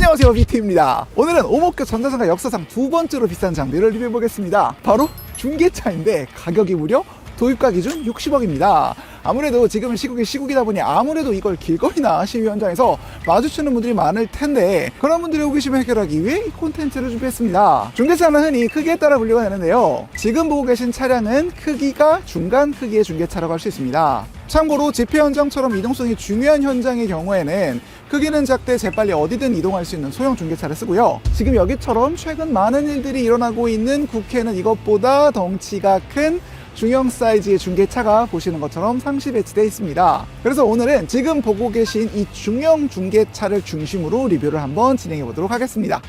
안녕하세요, 비트입니다. 오늘은 오목교 전자상가 역사상 두 번째로 비싼 장비를 리뷰해보겠습니다. 바로 중계차인데 가격이 무려 도입가 기준 60억입니다. 아무래도 지금은 시국이다 보니 아무래도 이걸 길거리나 시위 현장에서 마주치는 분들이 많을 텐데, 그런 분들의 호기심을 해결하기 위해 이 콘텐츠를 준비했습니다. 중계차는 흔히 크기에 따라 분류가 되는데요, 지금 보고 계신 차량은 크기가 중간 크기의 중계차라고 할 수 있습니다. 참고로 집회 현장처럼 이동성이 중요한 현장의 경우에는 크기는 작되 재빨리 어디든 이동할 수 있는 소형 중계차를 쓰고요, 지금 여기처럼 최근 많은 일들이 일어나고 있는 국회는 이것보다 덩치가 큰 중형 사이즈의 중계차가 보시는 것처럼 상시 배치되어 있습니다. 그래서 오늘은 지금 보고 계신 이 중형 중계차를 중심으로 리뷰를 한번 진행해 보도록 하겠습니다.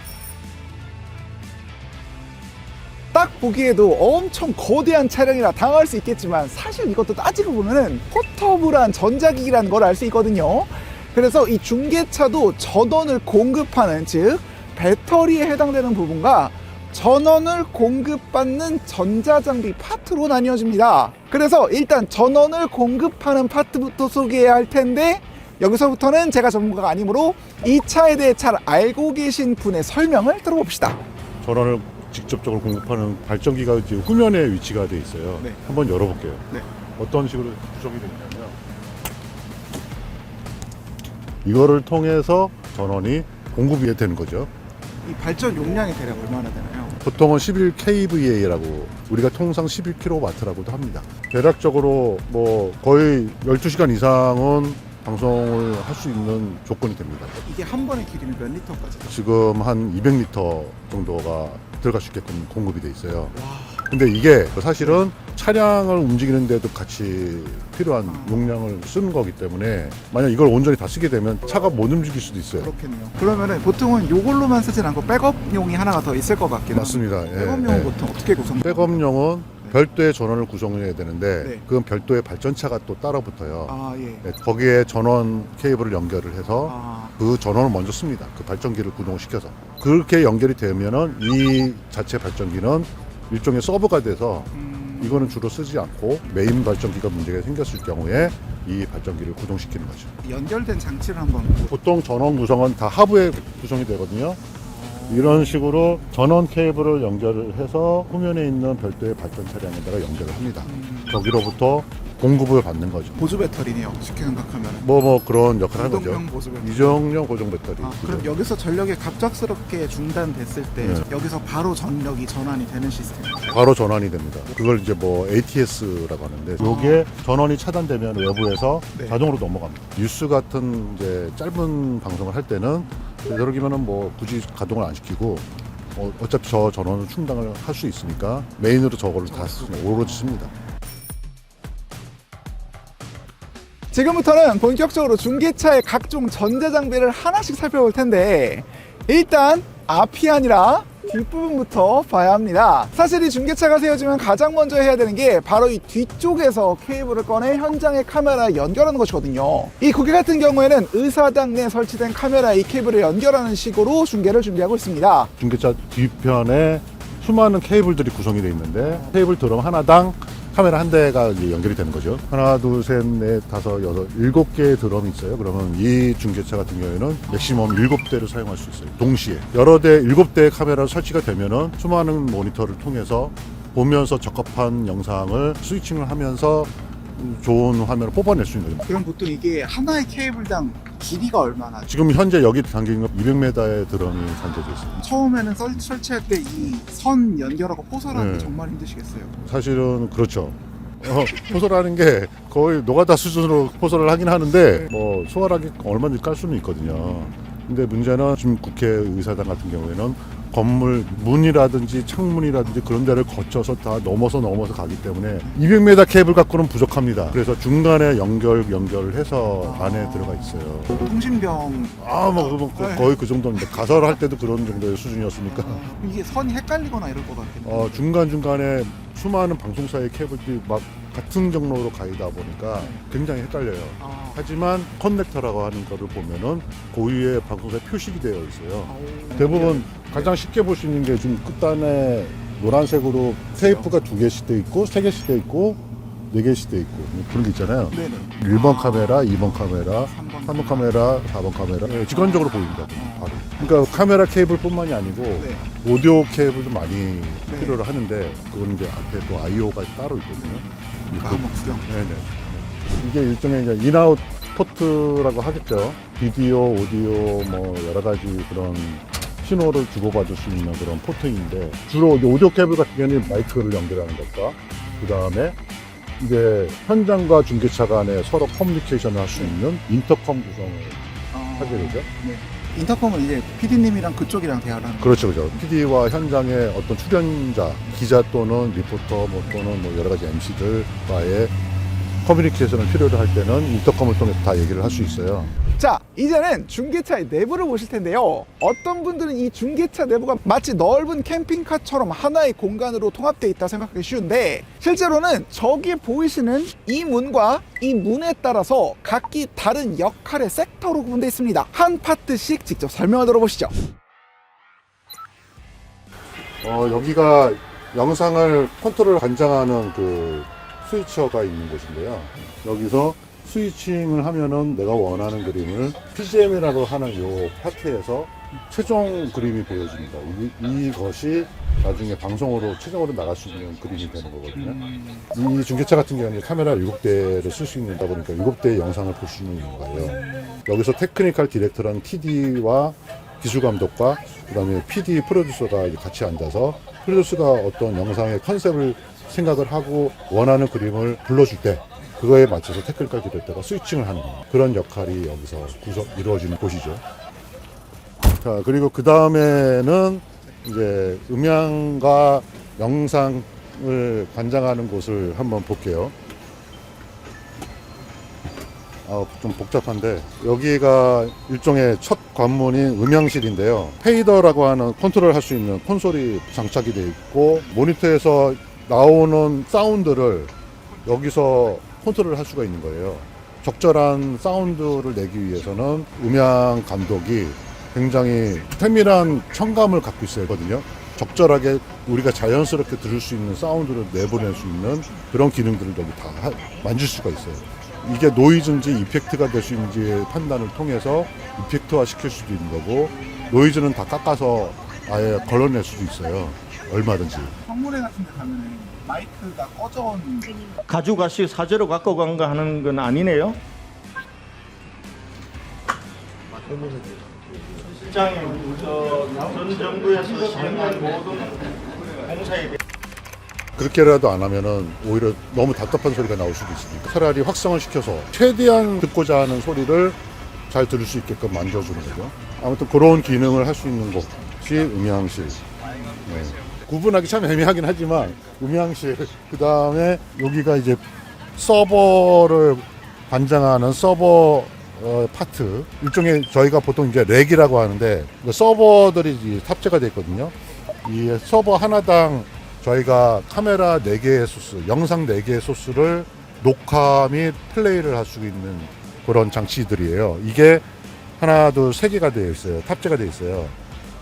딱 보기에도 엄청 거대한 차량이라 당할 수 있겠지만, 사실 이것도 따지고 보면은 포터블한 전자기기라는 걸 알 수 있거든요. 그래서 이 중계차도 전원을 공급하는, 즉 배터리에 해당되는 부분과 전원을 공급받는 전자장비 파트로 나뉘어집니다. 그래서 일단 전원을 공급하는 파트부터 소개해야 할 텐데, 여기서부터는 제가 전문가가 아니므로 이 차에 대해 잘 알고 계신 분의 설명을 들어봅시다. 전원을 직접적으로 공급하는 발전기가 이제 후면에 위치가 되어 있어요. 네. 한번 열어볼게요. 네. 어떤 식으로 구성이 되냐면, 이거를 통해서 전원이 공급이 되는 거죠. 이 발전 용량이 대략 얼마나 되나요? 보통은 11kVA라고, 우리가 통상 11kW라고도 합니다. 대략적으로 뭐 거의 12시간 이상은 방송을 할 수 있는 조건이 됩니다. 이게 한 번의 길이면 몇 리터까지? 지금 한 200리터 정도가 들어갈 수 있게끔 공급이 돼 있어요. 근데 이게 사실은 차량을 움직이는데도 같이 필요한 용량을 쓰는 거기 때문에, 만약 이걸 온전히 다 쓰게 되면 차가 못 움직일 수도 있어요. 그렇겠네요. 그러면은 보통은 이걸로만 쓰진 않고 백업용이 하나가 더 있을 것 같긴 맞습니다. 한데, 백업용은 보통 어떻게 구성돼요? 백업용은 별도의 전원을 구성해야 되는데, 네. 그건 별도의 발전차가 또 따라 붙어요. 아, 예. 네, 거기에 전원 케이블을 연결을 해서 아, 그 전원을 먼저 씁니다. 그 발전기를 구동을 시켜서. 그렇게 연결이 되면은 이 자체 발전기는 일종의 서버가 돼서, 이거는 주로 쓰지 않고 메인 발전기가 문제가 생겼을 경우에 이 발전기를 구동시키는 거죠. 연결된 장치를 한번. 보통 전원 구성은 다 하부에 구성이 되거든요. 이런 식으로 전원 케이블을 연결을 해서 후면에 있는 별도의 발전 차량에다가 연결을 합니다. 거기로부터 공급을 받는 거죠. 보조 배터리네요, 쉽게 생각하면. 뭐 그런 역할을 하는 거죠. 이동형 보조 배터리. 이정형 고정 배터리. 아, 그럼 여기서 전력이 갑작스럽게 중단됐을 때 네. 여기서 바로 전력이 전환이 되는 시스템. 바로 전환이 됩니다. 그걸 이제 뭐 ATS라고 하는데, 요게 전원이 차단되면 외부에서 네. 자동으로 넘어갑니다. 뉴스 같은 이제 짧은 방송을 할 때는 되도록이면은 뭐 굳이 가동을 안 시키고, 어차피 저 전원을 충당을 할 수 있으니까 메인으로 저거를 다 오로지 씁니다. 지금부터는 본격적으로 중계차의 각종 전자장비를 하나씩 살펴볼 텐데, 일단 앞이 아니라 뒷부분부터 봐야 합니다. 사실 이 중계차가 세워지면 가장 먼저 해야 되는 게 바로 이 뒤쪽에서 케이블을 꺼내 현장의 카메라에 연결하는 것이거든요. 이 국회 같은 경우에는 의사당 내에 설치된 카메라에 이 케이블을 연결하는 식으로 중계를 준비하고 있습니다. 중계차 뒤편에 수많은 케이블들이 구성이 되어 있는데, 케이블 드럼 하나당 카메라 한 대가 이제 연결이 되는 거죠. 하나, 둘, 셋, 넷, 다섯, 여섯, 7개의 드럼이 있어요. 그러면 이 중계차 같은 경우에는 맥시멈 7대를 사용할 수 있어요. 동시에. 여러 대, 7대의 카메라가 설치가 되면은 수많은 모니터를 통해서 보면서 적합한 영상을 스위칭을 하면서 좋은 화면을 뽑아낼 수 있는 거죠. 그럼 보통 이게 하나의 케이블당 길이가 얼마나? 지금 현재 여기 담긴 건 200m의 드럼이 담겨져 있습니다. 처음에는 설치할 때 이 선 연결하고 포설하는 게 네. 정말 힘드시겠어요. 사실은 그렇죠. 포설하는 게 거의 노가다 수준으로 포설을 하긴 하는데, 뭐 수월하게 얼마든지 깔 수는 있거든요. 근데 문제는 지금 국회의사당 같은 경우에는 건물 문이라든지 창문이라든지 그런 데를 거쳐서 다 넘어서 가기 때문에 200m 케이블 갖고는 부족합니다. 그래서 중간에 연결을 해서 안에 들어가 있어요. 통신병. 거의 그 정도입니다. 가설할 때도 그런 정도의 수준이었으니까. 이게 선이 헷갈리거나 이럴 것 같겠네요. 중간중간에 수많은 방송사의 케이블들이 막 같은 경로로 가이다 보니까 굉장히 헷갈려요. 하지만 커넥터라고 하는 거를 보면은 고유의 방송사에 표식이 되어 있어요. 대부분 가장 쉽게 볼 수 있는 게 지금 끝단에 노란색으로 테이프가 2개씩 돼 있고 3개씩 돼 있고 4개씩 돼 있고 뭐 그런 게 있잖아요. 네네. 1번 카메라, 2번 카메라, 3번 3번 카메라, 4번 카메라. 네, 직관적으로 보입니다. 바로. 그러니까 카메라 케이블뿐만이 아니고 네. 오디오 케이블도 많이 네. 필요로 하는데 그건 이제 앞에 또 I/O가 따로 있거든요. 그거 한번 구경. 네네. 이게 일종의 이제 인아웃 포트라고 하겠죠. 비디오, 오디오 뭐 여러 가지 그런 신호를 주고받을 수 있는 그런 포트인데 주로 이제 오디오 케이블 같은 경우는 마이크를 연결하는 것과 그 다음에 이제 현장과 중개차 간에 서로 커뮤니케이션을 할 수 있는 인터컴 구성을 하게 되죠. 네. 인터컴은 이제 PD님이랑 그쪽이랑 대화를 하는 그렇죠, 그렇죠. PD와 현장의 어떤 출연자, 기자 또는 리포터 뭐 또는 뭐 여러 가지 MC들과의 커뮤니케이션을 필요로 할 때는 인터컴을 통해서 다 얘기를 할 수 있어요. 자, 이제는 중계차의 내부를 보실 텐데요. 어떤 분들은 이 중계차 내부가 마치 넓은 캠핑카처럼 하나의 공간으로 통합되어 있다 생각하기 쉬운데 실제로는 저기 보이시는 이 문과 이 문에 따라서 각기 다른 역할의 섹터로 구분되어 있습니다. 한 파트씩 직접 설명을 들어보시죠. 여기가 영상을 컨트롤 관장하는 그 스위처가 있는 곳인데요. 여기서 스위칭을 하면은 내가 원하는 그림을 PGM이라고 하는 요 파트에서 최종 그림이 보여집니다. 이것이 나중에 방송으로 최종으로 나갈 수 있는 그림이 되는 거거든요. 이 중계차 같은 경우는 카메라 7대를 쓸 수 있다 보니까 7대의 영상을 볼 수 있는 거예요. 여기서 테크니컬 디렉터라는 TD와 기술 감독과 그다음에 PD 프로듀서가 같이 앉아서 프로듀서가 어떤 영상의 컨셉을 생각을 하고 원하는 그림을 불러줄 때 그거에 맞춰서 테크니컬 디렉터가 스위칭을 하는 그런 역할이 여기서 이루어지는 곳이죠. 자, 그리고 그 다음에는 이제 음향과 영상을 관장하는 곳을 한번 볼게요. 좀 복잡한데 여기가 일종의 첫 관문인 음향실인데요. 페이더라고 하는 컨트롤 할 수 있는 콘솔이 장착이 되어 있고 모니터에서 나오는 사운드를 여기서 컨트롤을 할 수가 있는 거예요. 적절한 사운드를 내기 위해서는 음향 감독이 굉장히 세밀한 청감을 갖고 있어야 하거든요. 적절하게 우리가 자연스럽게 들을 수 있는 사운드를 내보낼 수 있는 그런 기능들을 여기 다 만질 수가 있어요. 이게 노이즈인지 이펙트가 될 수 있는지 판단을 통해서 이펙트화 시킬 수도 있는 거고 노이즈는 다 깎아서 아예 걸러낼 수도 있어요. 얼마든지. 성물회 같은 데 가면 마이크가 꺼져 온 가져가시 사제로 갖고 간 거 하는 건 아니네요. 실장님, 전 정부에서 시행한 모든 공사에 그렇게라도 안 하면은 오히려 너무 답답한 소리가 나올 수도 있으니까 차라리 확성을 시켜서 최대한 듣고자 하는 소리를 잘 들을 수 있게끔 만들어주는 거죠. 아무튼 그런 기능을 할 수 있는 곳이 음향실. 네. 구분하기 참 애매하긴 하지만 음향실, 그 다음에 여기가 이제 서버를 관장하는 서버 파트, 일종의 저희가 보통 이제 렉이라고 하는데 서버들이 탑재가 되어 있거든요. 이 서버 하나당 저희가 카메라 4개의 소스, 영상 4개의 소스를 녹화 및 플레이를 할 수 있는 그런 장치들이에요. 이게 하나, 둘, 3개가 되어 있어요. 탑재가 되어 있어요.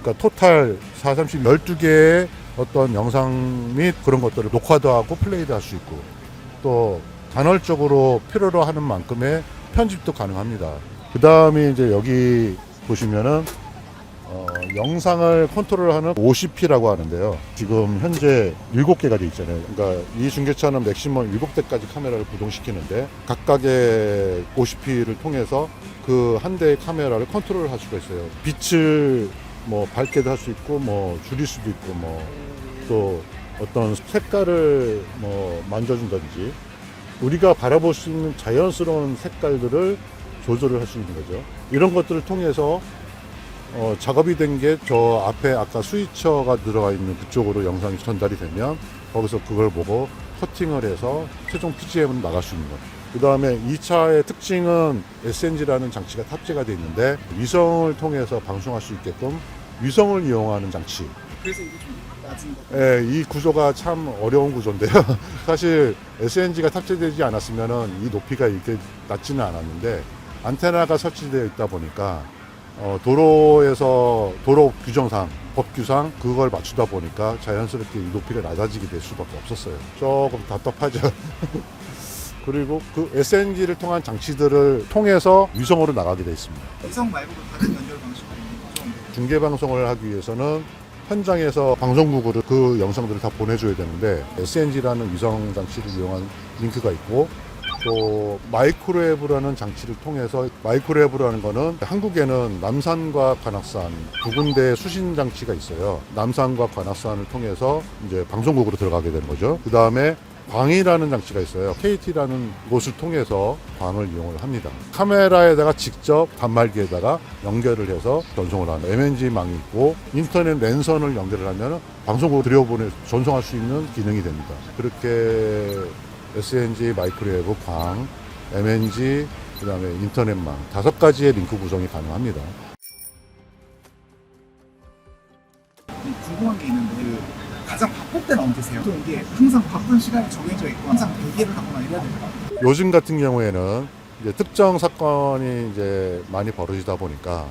그러니까 토탈 4, 30, 12개의 어떤 영상 및 그런 것들을 녹화도 하고 플레이도 할 수 있고 또 간헐적으로 필요로 하는 만큼의 편집도 가능합니다. 그 다음에 이제 여기 보시면은 영상을 컨트롤하는 OCP라고 하는데요. 지금 현재 7개가 되어 있잖아요. 그러니까 이 중계차는 맥시멈 7대까지 카메라를 구동시키는데 각각의 OCP를 통해서 그 한 대의 카메라를 컨트롤 할 수가 있어요. 빛을 뭐 밝게도 할 수 있고 뭐 줄일 수도 있고 뭐 또 어떤 색깔을 뭐 만져준다든지 우리가 바라볼 수 있는 자연스러운 색깔들을 조절을 할 수 있는 거죠. 이런 것들을 통해서 작업이 된 게 저 앞에 아까 스위처가 들어가 있는 그쪽으로 영상이 전달이 되면 거기서 그걸 보고 커팅을 해서 최종 PGM으로 나갈 수 있는 거예요. 그 다음에 이 차의 특징은 SNG라는 장치가 탑재가 되어 있는데 위성을 통해서 방송할 수 있게끔 위성을 이용하는 장치. 그래서 이게 좀 낮은 거. 예, 이 구조가 참 어려운 구조인데요. 사실 SNG가 탑재되지 않았으면 이 높이가 이렇게 낮지는 않았는데 안테나가 설치되어 있다 보니까 도로에서 도로 규정상 법규상 그걸 맞추다 보니까 자연스럽게 이 높이가 낮아지게 될 수밖에 없었어요. 조금 답답하죠. 그리고 그 SNG를 통한 장치들을 통해서 위성으로 나가게 돼 있습니다. 위성 말고도 다른 연결 방식이 좀 중계 방송을 하기 위해서는 현장에서 방송국으로 그 영상들을 다 보내줘야 되는데 SNG라는 위성 장치를 이용한 링크가 있고 또 마이크로웨브라는 장치를 통해서 마이크로웨브라는 거는 한국에는 남산과 관악산 두 군데 수신 장치가 있어요. 남산과 관악산을 통해서 이제 방송국으로 들어가게 되는 거죠. 그 다음에 광이라는 장치가 있어요. KT라는 곳을 통해서 광을 이용을 합니다. 카메라에다가 직접 단말기에다가 연결을 해서 전송을 하는 MNG망이 있고 인터넷 랜선을 연결을 하면 방송국으로 들여보내 전송할 수 있는 기능이 됩니다. 그렇게 SNG, 마이크로웨브, 광, MNG, 그 다음에 인터넷망 5가지의 링크 구성이 가능합니다. 궁금한 게 있는데 가장 바쁠 때는 언제세요? 또 이게 항상 바쁜 시간이 정해져 있고 항상 대기를 하거나 이래야 될까요? 요즘 같은 경우에는 이제 특정 사건이 이제 많이 벌어지다 보니까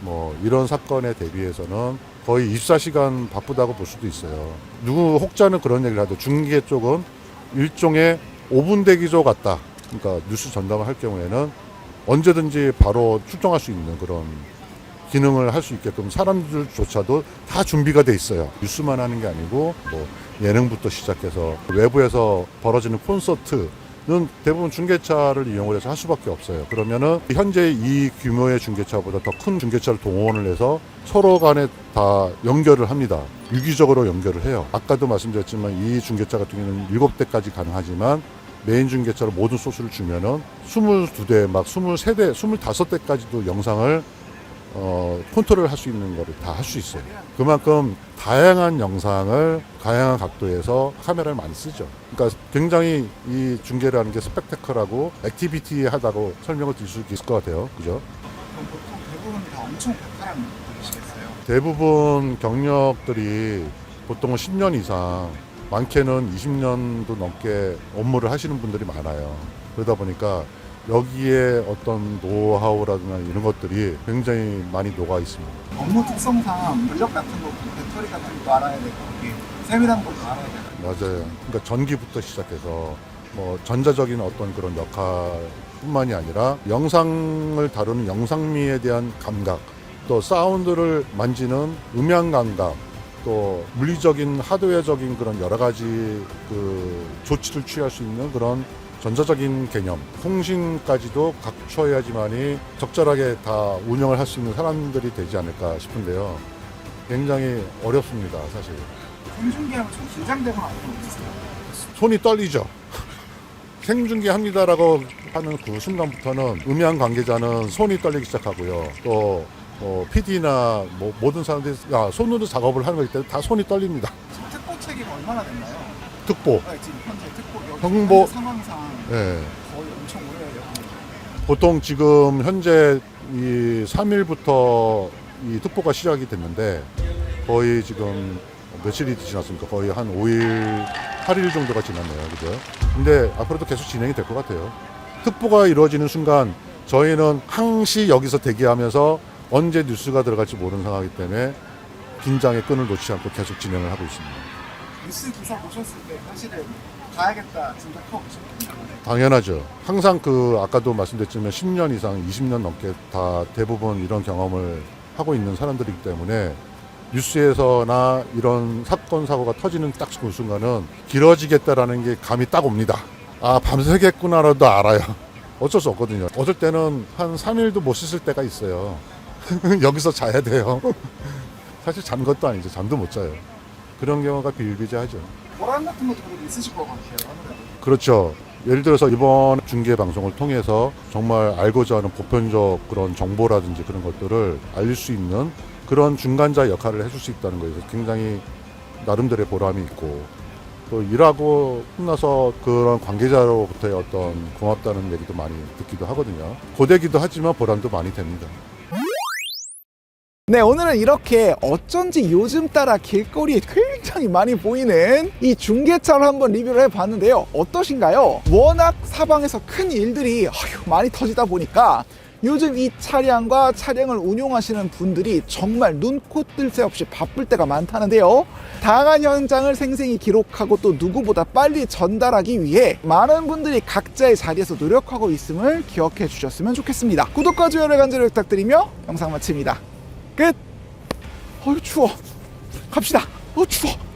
뭐 이런 사건에 대비해서는 거의 24시간 바쁘다고 볼 수도 있어요. 누구 혹자는 그런 얘기를 하죠. 중계 쪽은 일종의 5분 대기조 같다. 그러니까 뉴스 전담을 할 경우에는 언제든지 바로 출동할 수 있는 그런 기능을 할 수 있게끔 사람들조차도 다 준비가 돼 있어요. 뉴스만 하는 게 아니고 뭐 예능부터 시작해서 외부에서 벌어지는 콘서트는 대부분 중계차를 이용을 해서 할 수밖에 없어요. 그러면은 현재 이 규모의 중계차보다 더 큰 중계차를 동원을 해서 서로 간에 다 연결을 합니다. 유기적으로 연결을 해요. 아까도 말씀드렸지만 이 중계차 같은 경우는 7대까지 가능하지만 메인 중계차로 모든 소스를 주면은 22대, 막 23대, 25대까지도 영상을 컨트롤 할 수 있는 거를 다 할 수 있어요. 그만큼 다양한 영상을 다양한 각도에서 카메라를 많이 쓰죠. 그러니까 굉장히 이 중계라는 게 스펙테클하고 액티비티하다고 설명을 드릴 수 있을 것 같아요. 그죠? 그럼 보통 대부분 다 엄청 베테랑 분이시겠어요? 대부분 경력들이 보통은 10년 이상, 많게는 20년도 넘게 업무를 하시는 분들이 많아요. 그러다 보니까 여기에 어떤 노하우라든가 이런 것들이 굉장히 많이 녹아 있습니다. 업무 특성상 전력 같은 거, 배터리 같은 것도 알아야 되고 이게 세밀한 것도 알아야 되고 맞아요. 그러니까 전기부터 시작해서 뭐 전자적인 어떤 그런 역할뿐만이 아니라 영상을 다루는 영상미에 대한 감각, 또 사운드를 만지는 음향 감각, 또 물리적인 하드웨어적인 그런 여러 가지 그 조치를 취할 수 있는 그런 전자적인 개념, 통신까지도 갖춰야지만이 적절하게 다 운영을 할 수 있는 사람들이 되지 않을까 싶은데요. 굉장히 어렵습니다, 사실. 생중계하면 좀 긴장되거나 이런 거 없으세요? 손이 떨리죠. 생중계 합니다라고 하는 그 순간부터는 음향 관계자는 손이 떨리기 시작하고요. 또 PD나 뭐 모든 사람들이 손으로 작업을 하는 거기 때문에 다 손이 떨립니다. 지금 특보 책임 얼마나 됐나요? 특보. 지금 현재 특보 정보- 현재 상황상 예. 거의 엄청 오래예요. 보통 지금 현재 이 3일부터 이 특보가 시작이 됐는데 거의 지금 며칠이 지났습니까? 거의 한 5일, 8일 정도가 지났네요. 그죠? 근데 앞으로도 계속 진행이 될 것 같아요. 특보가 이루어지는 순간 저희는 항시 여기서 대기하면서 언제 뉴스가 들어갈지 모르는 상황이기 때문에 긴장의 끈을 놓지 않고 계속 진행을 하고 있습니다. 뉴스 기사 보셨을 때 사실은 가야겠다 생각하고 계셨나요? 당연하죠. 항상 아까도 말씀드렸지만 10년 이상, 20년 넘게 다 대부분 이런 경험을 하고 있는 사람들이기 때문에 뉴스에서나 이런 사건, 사고가 터지는 딱 그 순간은 길어지겠다라는 게 감이 딱 옵니다. 밤새겠구나라도 알아요. 어쩔 수 없거든요. 어쩔 때는 한 3일도 못 씻을 때가 있어요. 여기서 자야 돼요. 사실 잔 것도 아니죠. 잠도 못 자요. 그런 경우가 비일비재하죠. 보람 같은 것도 그래도 있으실 것 같아요. 아무래도. 그렇죠. 예를 들어서 이번 중계 방송을 통해서 정말 알고자 하는 보편적 그런 정보라든지 그런 것들을 알릴 수 있는 그런 중간자 역할을 해줄 수 있다는 거에서 굉장히 나름대로의 보람이 있고 또 일하고 끝나서 그런 관계자로부터의 어떤 고맙다는 얘기도 많이 듣기도 하거든요. 고되기도 하지만 보람도 많이 됩니다. 네, 오늘은 이렇게 어쩐지 요즘 따라 길거리에 굉장히 많이 보이는 이 중계차를 한번 리뷰를 해봤는데요. 어떠신가요? 워낙 사방에서 큰 일들이 많이 터지다 보니까 요즘 이 차량과 차량을 운용하시는 분들이 정말 눈코 뜰 새 없이 바쁠 때가 많다는데요. 다양한 현장을 생생히 기록하고 또 누구보다 빨리 전달하기 위해 많은 분들이 각자의 자리에서 노력하고 있음을 기억해 주셨으면 좋겠습니다. 구독과 좋아요를 간절히 부탁드리며 영상 마칩니다. 끝! 어휴 추워. 갑시다. 추워.